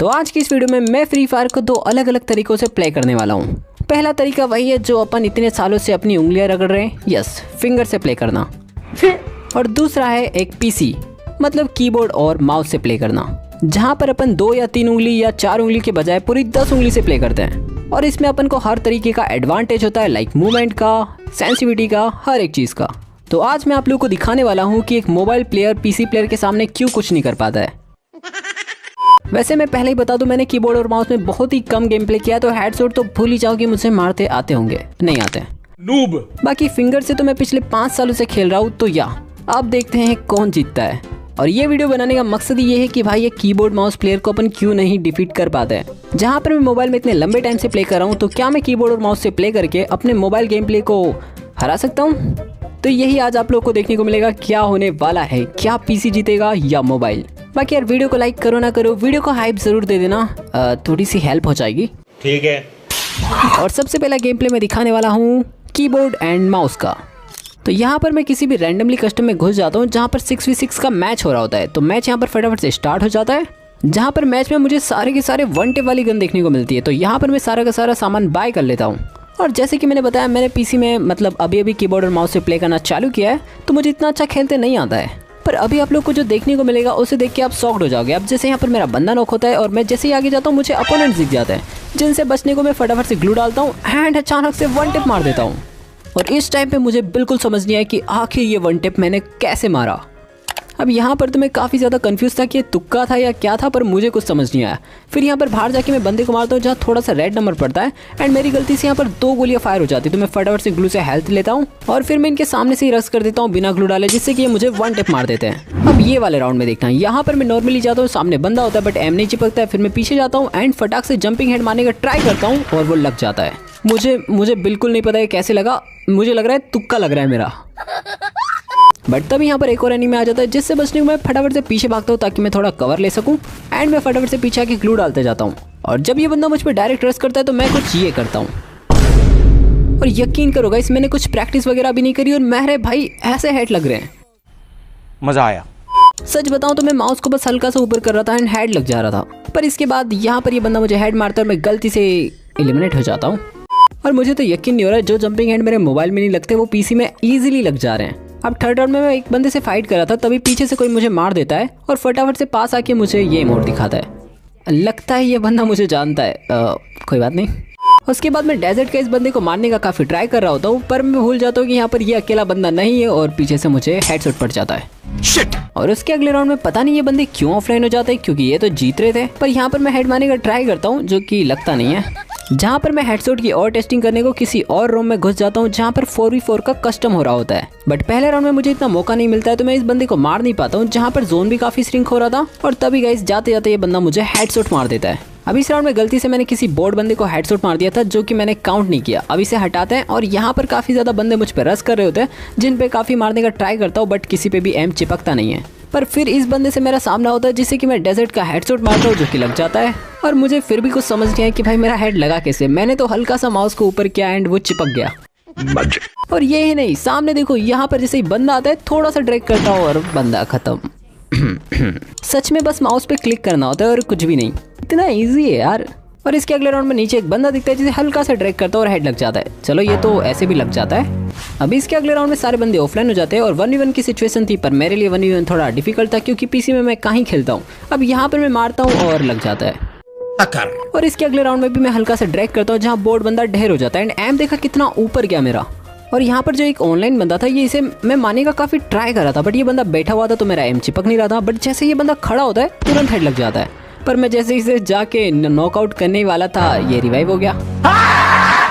तो आज की इस वीडियो में मैं फ्री फायर को दो अलग अलग तरीकों से प्ले करने वाला हूँ। पहला तरीका वही है जो अपन इतने सालों से अपनी उंगलियां रगड़ रहे हैं, यस, फिंगर से प्ले करना। और दूसरा है एक पीसी मतलब कीबोर्ड और माउस से प्ले करना, जहाँ पर अपन 2 या 3 उंगली या 4 उंगली के बजाय पूरी 10 उंगली से प्ले करते हैं। और इसमें अपन को हर तरीके का एडवांटेज होता है, लाइक मूवमेंट का, सेंसिटिविटी का, हर एक चीज़ का। तो आज मैं आप लोगों को दिखाने वाला हूँ कि एक मोबाइल प्लेयर पीसी प्लेयर के सामने क्यों कुछ नहीं कर पाता है। वैसे मैं पहले ही बता दूं, मैंने कीबोर्ड और माउस में बहुत ही कम गेम प्ले किया, तो हेडशॉट तो भूल ही जाओ कि मुझे मारते आते होंगे, नहीं आते नूब। बाकी फिंगर से तो मैं पिछले 5 सालों से खेल रहा हूँ। तो या अब देखते हैं कौन जीतता है। और ये वीडियो बनाने का मकसद ये है कि भाई ये कीबोर्ड माउस प्लेयर को अपन क्यों नहीं डिफीट कर पाते हैं। जहाँ पर मैं मोबाइल में इतने लंबे टाइम से प्ले कर रहा हूँ, तो क्या मैं कीबोर्ड और माउस से प्ले करके अपने मोबाइल गेम प्ले को हरा सकता हूँ? तो यही आज आप लोग को देखने को मिलेगा क्या होने वाला है, क्या पीसी जीतेगा या मोबाइल। बाकी यार वीडियो को लाइक करो ना करो, वीडियो को हाइप जरूर दे देना, थोड़ी सी हेल्प हो जाएगी। ठीक है। और सबसे पहला गेम प्ले मैं दिखाने वाला हूँ कीबोर्ड एंड माउस का। तो यहाँ पर मैं किसी भी रैंडमली कस्टम में घुस जाता हूँ जहाँ पर 6v6 का मैच हो रहा होता है। तो मैच यहाँ पर फटाफट से स्टार्ट हो जाता है, जहाँ पर मैच में मुझे सारे के सारे 1 टिप वाली गन देखने को मिलती है। तो यहाँ पर मैं सारा का सारा सामान बाय कर लेता हूँ। और जैसे कि मैंने बताया, मैंने पीसी में मतलब अभी कीबोर्ड और माउस से प्ले करना चालू किया है, तो मुझे इतना अच्छा खेलते नहीं आता है। पर अभी आप लोग को जो देखने को मिलेगा उसे देख के आप शॉक्ड हो जाओगे। अब जैसे यहाँ पर मेरा बंदा नॉक होता है और मैं जैसे ही आगे जाता हूँ मुझे अपोनेंट दिख जाते हैं, जिनसे बचने को मैं फटाफट से ग्लू डालता हूँ एंड अचानक से 1 टिप मार देता हूँ। और इस टाइम पे मुझे बिल्कुल समझ नहीं आया कि आखिर ये 1 टिप मैंने कैसे मारा। अब यहाँ पर तो मैं काफ़ी ज़्यादा कंफ्यूज था कि ये तुक्का था या क्या था, पर मुझे कुछ समझ नहीं आया। फिर यहाँ पर बाहर जाके मैं बंदे को मारता हूँ जहाँ थोड़ा सा रेड नंबर पड़ता है एंड मेरी गलती से यहाँ पर 2 गोलियाँ फायर हो जाती। तो मैं फटाफट से ग्लू से हेल्थ लेता हूँ और फिर मैं इनके सामने से ही रश कर देता हूँ बिना ग्लू डाले, जिससे कि ये मुझे 1 टिप मार देते हैं। अब ये वाले राउंड में देखना है, यहाँ पर मैं नॉर्मली जाता हूँ, सामने बंदा होता है बट एम नहीं चिपकता है। फिर मैं पीछे जाता हूँ एंड फटाक से जंपिंग हेड मारने का ट्राई करता हूँ और वो लग जाता है। मुझे बिल्कुल नहीं पता है कैसे लगा, मुझे लग रहा है तुक्का लग रहा है मेरा। बट तब यहाँ पर एक और एनिमी आ जाता है, जिससे बचने को मैं फटाफट से पीछे भागता हूँ ताकि मैं थोड़ा कवर ले सकूँ एंड मैं फटाफट से पीछे आके ग्लू डालते जाता हूँ। और जब ये बंदा मुझ पर डायरेक्ट रश करता है तो मैं कुछ ये करता हूँ। और यकीन करो गाइस, मैंने कुछ प्रैक्टिस वगैरह भी नहीं करी और मेरे भाई ऐसे हेड लग रहे हैं, मजा आया। सच बताऊं तो मैं माउस को बस हल्का सा ऊपर कर रहा था एंड हेड लग जा रहा था। पर इसके बाद यहाँ पर ये बंदा मुझे हेड मारता है और मैं गलती से एलिमिनेट हो जाता हूँ। और मुझे तो यकीन नहीं हो रहा है जो जंपिंग हेड मेरे मोबाइल में नहीं लगते वो पीसी में इजीली लग जा रहे हैं। अब थर्ड राउंड में मैं एक बंदे से फाइट कर रहा था, तभी पीछे से कोई मुझे मार देता है और फटाफट से पास आके मुझे ये इमोट दिखाता है। लगता है ये बंदा मुझे जानता है, कोई बात नहीं। उसके बाद मैं डेजर्ट के इस बंदे को मारने का काफ़ी ट्राई कर रहा होता हूँ, पर मैं भूल जाता हूँ कि यहाँ पर ये अकेला बंदा नहीं है और पीछे से मुझे हेडशॉट पड़ जाता है। शिट। और उसके अगले राउंड में पता नहीं ये बंदे क्यों ऑफलाइन हो जाते हैं, क्योंकि ये तो जीत रहे थे। पर यहाँ पर मैं हेड मारने का ट्राई करता हूँ, जो कि लगता नहीं है। जहाँ पर मैं हेडशॉट की और टेस्टिंग करने को किसी और रूम में घुस जाता हूँ जहाँ पर 4v4 का कस्टम हो रहा होता है। बट पहले राउंड में मुझे इतना मौका नहीं मिलता है, तो मैं इस बंदे को मार नहीं पाता हूँ, जहाँ पर जोन भी काफी श्रिंक हो रहा था। और तभी गाइस जाते जाते ये बंदा मुझे हेडशॉट मार देता है। अब इस राउंड में गलती से मैंने किसी बोर्ड बंदे को हेडशॉट मार दिया था, जो कि मैंने काउंट नहीं किया। अब इसे हटाते हैं और यहाँ पर काफी ज्यादा बंदे मुझ पर रश कर रहे होते हैं, जिन पे काफी मारने का ट्राई करता हूँ, बट किसी पे भी एम चिपकता नहीं है। पर फिर इस बंदे से मेरा सामना होता है, जिससे कि मैं डेजर्ट का हेडशॉट मारता हूँ, जो कि लग जाता है। और मुझे फिर भी कुछ समझ नहीं आया कि भाई मेरा हेड लगा कैसे। मैंने तो हल्का सा माउस को ऊपर किया एंड वो चिपक गया। और ये ही नहीं, सामने देखो, यहाँ पर जैसे ही बंदा आता है थोड़ा सा ड्रैग करता हूँ और बंदा खत्म। सच में बस माउस पे क्लिक करना होता है और कुछ भी नहीं, इतना ईजी है यार। और इसके अगले राउंड में नीचे एक बंदा दिखता है, जिसे हल्का सा ड्रैग करता है और हेड लग जाता है। चलो ये तो ऐसे भी लग जाता है। अभी इसके अगले राउंड में सारे बंदे ऑफलाइन हो जाते हैं और 1v1 की सिचुएशन थी, पर मेरे लिए 1v1 थोड़ा डिफिकल्ट था, क्योंकि पीसी में मैं कहीं खेलता हूँ। अब यहाँ पर मैं मारता हूँ और लग जाता है। और इसके अगले राउंड में भी मैं हल्का सा ड्रैग करता हूँ, जहाँ बोर्ड बंदा ढेर हो जाता है एंड एम देखा कितना ऊपर गया मेरा। और यहाँ पर जो एक ऑनलाइन बंदा था, ये इसे मैं मारने का काफी ट्राई कर रहा था, बट ये बंदा बैठा हुआ था तो मेरा एम चिपक नहीं रहा था। बट जैसे ये बंदा खड़ा होता है तुरंत हेड लग जाता है। पर मैं जैसे इसे जाके नॉकआउट करने वाला था, ये रिवाइव हो गया।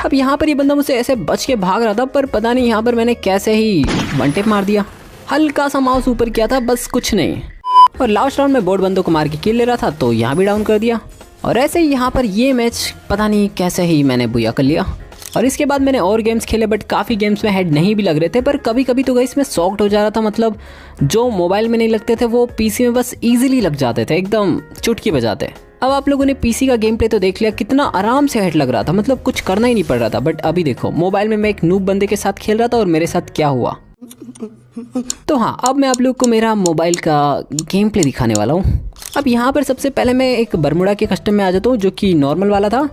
अब यहाँ पर ये बंदा मुझसे ऐसे बच के भाग रहा था, पर पता नहीं यहाँ पर मैंने कैसे ही 1 टिप मार दिया। हल्का सा माउस ऊपर किया था, बस कुछ नहीं। और लास्ट राउंड में बोर्ड बंदों को मार के किल ले रहा था, तो यहाँ भी डाउन कर दिया। और ऐसे ही यहाँ पर ये मैच पता नहीं कैसे ही मैंने बुया कर लिया। और इसके बाद मैंने और गेम्स खेले, बट काफ़ी गेम्स में हेड नहीं भी लग रहे थे। पर कभी कभी तो गाइस मैं शॉक्ड हो जा रहा था, मतलब जो मोबाइल में नहीं लगते थे वो पीसी में बस इजीली लग जाते थे, एकदम चुटकी बजाते। अब आप लोगों ने पीसी का गेम प्ले तो देख लिया, कितना आराम से हेड लग रहा था, मतलब कुछ करना ही नहीं पड़ रहा था। बट अभी देखो, मोबाइल में मैं एक नूब बंदे के साथ खेल रहा था और मेरे साथ क्या हुआ। तो हाँ, अब मैं आप लोग को मेरा मोबाइल का गेम प्ले दिखाने वाला हूँ। अब यहाँ पर सबसे पहले मैं एक बरमुडा के कस्टम में आ जाता हूँ, जो कि नॉर्मल वाला था,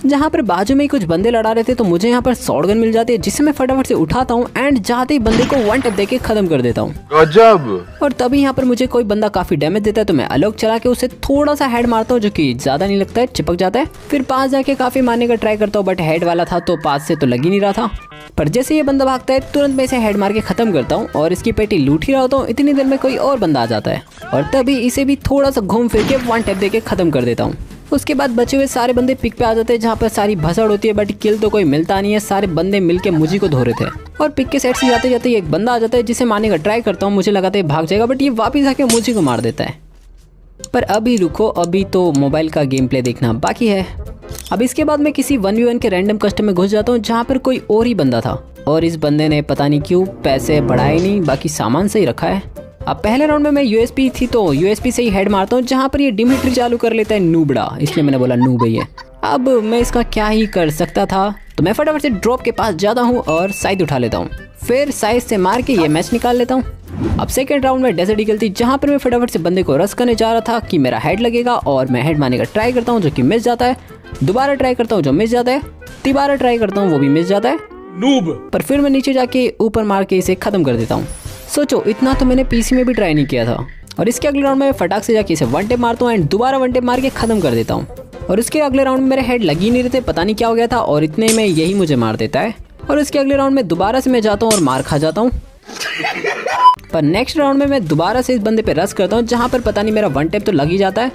जहाँ पर बाजू में कुछ बंदे लड़ा रहे थे। तो मुझे यहाँ पर शॉटगन मिल जाती है, जिसे मैं फटाफट से उठाता हूँ एंड जाते ही बंदे को वन टैप देके खत्म कर देता हूँ। गजब। और तभी यहाँ पर मुझे कोई बंदा काफी डैमेज देता है, तो मैं अलग चला के उसे थोड़ा सा हेड मारता हूँ, जो कि ज्यादा नहीं लगता है, चिपक जाता है। फिर पास जाके काफी मारने का ट्राई करता हूँ, बट हेड वाला था तो पास से तो लग ही नहीं रहा था। पर जैसे ये बंदा भागता है, तुरंत मैं इसे हेड मार के खत्म करता हूँ और इसकी पेटी लूट ही रहा होता हूँ। इतनी देर में कोई और बंदा आ जाता है और तभी इसे भी थोड़ा सा घूम फिर के वन टैप देके खत्म कर देता हूँ। उसके बाद बचे हुए सारे बंदे पिक पे आ जाते हैं, जहाँ पर सारी भसड़ होती है, बट किल तो कोई मिलता नहीं है। सारे बंदे मिलके मुझी को धो रहे थे और पिक के साइड से जाते जाते एक बंदा आ जाता है, जिसे मारने का ट्राई करता हूँ। मुझे लगा था ये भाग जाएगा, बट ये वापिस आके मुझी को मार देता है। पर अभी रुको, अभी तो मोबाइल का गेम प्ले देखना बाकी है। अब इसके बाद मैं किसी 1v1 के रैंडम कस्टम में घुस जाता हूँ, जहाँ पर कोई और ही बंदा था और इस बंदे ने पता नहीं क्यों पैसे बढ़ाए नहीं, बाकी सामान सही रखा है। अब पहले राउंड में मैं यूएसपी थी तो यूएसपी से ही हेड मारता हूँ, जहाँ पर ये डिमिट्री चालू कर लेता है नूबड़ा, इसलिए मैंने बोला नूब ही है। अब मैं इसका क्या ही कर सकता था, तो मैं फटाफट से ड्रॉप के पास जाता हूँ और साइड उठा लेता हूँ। फिर साइड से मार के ये मैच निकाल लेता हूँ। अब सेकंड राउंड में डेजर्ट ईगल थी, जहाँ पर मैं फटाफट से बंदे को रश करने जा रहा था कि मेरा हेड लगेगा, और मैं हेड मारने का ट्राई करता हूँ, जो कि मिस जाता है। दोबारा ट्राई करता हूँ, जो मिस जाता है। तिबारा ट्राई करता हूँ, वो भी मिस जाता है। नूब। पर फिर मैं नीचे जाके ऊपर मार के इसे खत्म कर देता हूँ। सोचो, इतना तो मैंने पीसी में भी ट्राई नहीं किया था। और इसके अगले राउंड में फटाक से जाके इसे वन टैप मारता हूँ एंड दोबारा वन टैप मार के खत्म कर देता हूँ। और उसके अगले राउंड में मेरे हेड लग ही नहीं रहे थे, पता नहीं क्या हो गया था, और इतने में यही मुझे मार देता है। और उसके अगले राउंड में दोबारा से मैं जाता हूँ और मार खा जाता हूँ। पर नेक्स्ट राउंड में मैं दोबारा से इस बंदे पे रश करता हूँ, जहाँ पर पता नहीं मेरा वन टैप तो लग ही जाता है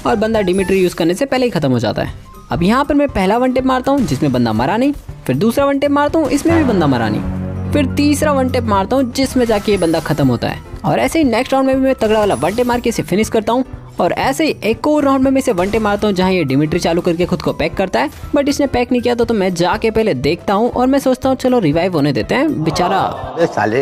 और बंदा डिमिट्री यूज करने से पहले ही खत्म हो जाता है। अब यहाँ पर मैं पहला वन टैप मारता हूँ, जिसमें बंदा मरा नहीं। फिर दूसरा वन टैप मारता हूँ, इसमें भी बंदा मरा नहीं। फिर तीसरा वन टैप मारता हूँ, जिसमें जाके ये बंदा खत्म होता है। और ऐसे ही नेक्स्ट राउंड में भी मैं तगड़ा वाला वन टैप मार के इसे फिनिश करता हूँ। और ऐसे ही एक और राउंड में मैं इसे वन टैप मारता हूँ, जहाँ ये डिमिट्री चालू करके खुद को पैक करता है, बट इसने पैक नहीं किया तो मैं जाके पहले देखता हूँ और मैं सोचता हूँ चलो रिवाइव होने देते हैं बेचारा,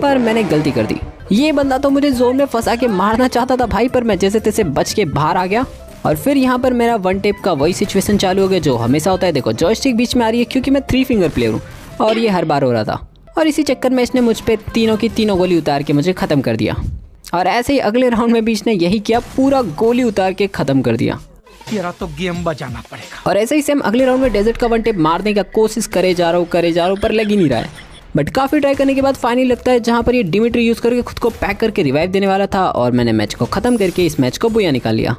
पर मैंने गलती कर दी। ये बंदा तो मुझे जोन में फंसा के मारना चाहता था भाई, पर मैं जैसे तैसे बच के बाहर आ गया। और फिर यहाँ पर मेरा वन टैप का वही सिचुएशन चालू हो गया जो हमेशा होता है। देखो, जॉयस्टिक बीच में आ रही है, क्योंकि मैं 3 फिंगर प्लेयर हूँ और ये हर बार हो रहा था। और इसी चक्कर में इसने मुझ पे तीनों की तीनों गोली उतार के मुझे खत्म कर दिया। और ऐसे ही अगले राउंड में भी इसने यही किया, पूरा गोली उतार के खत्म कर दिया। तेरा तो गेम बजाना पड़ेगा। और ऐसे ही सेम अगले राउंड में डेजर्ट का वन टैप मारने का कोशिश करे जा रहा हूँ, पर लग ही नहीं रहा है। बट काफ़ी ट्राई करने के बाद फाइनली लगता है, जहाँ पर ये डिमिट्री यूज़ करके खुद को पैक करके रिवाइव देने वाला था, और मैंने मैच को ख़त्म करके इस मैच को बुया निकाल लिया।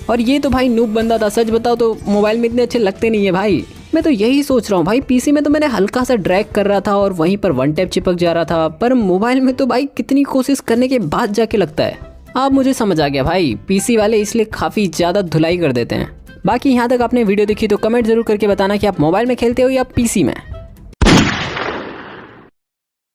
और ये तो भाई नूब बंदा था, सच बताओ तो मोबाइल में इतने अच्छे लगते नहीं है भाई। मैं तो यही सोच रहा हूँ भाई, पीसी में तो मैंने हल्का सा ड्रैग कर रहा था और वहीं पर वन टैप चिपक जा रहा था, पर मोबाइल में तो भाई कितनी कोशिश करने के बाद जाके लगता है। अब मुझे समझ आ गया भाई, पीसी वाले इसलिए काफ़ी ज़्यादा धुलाई कर देते हैं। बाकी यहाँ तक आपने वीडियो देखी तो कमेंट जरूर करके बताना कि आप मोबाइल में खेलते हो या पीसी में।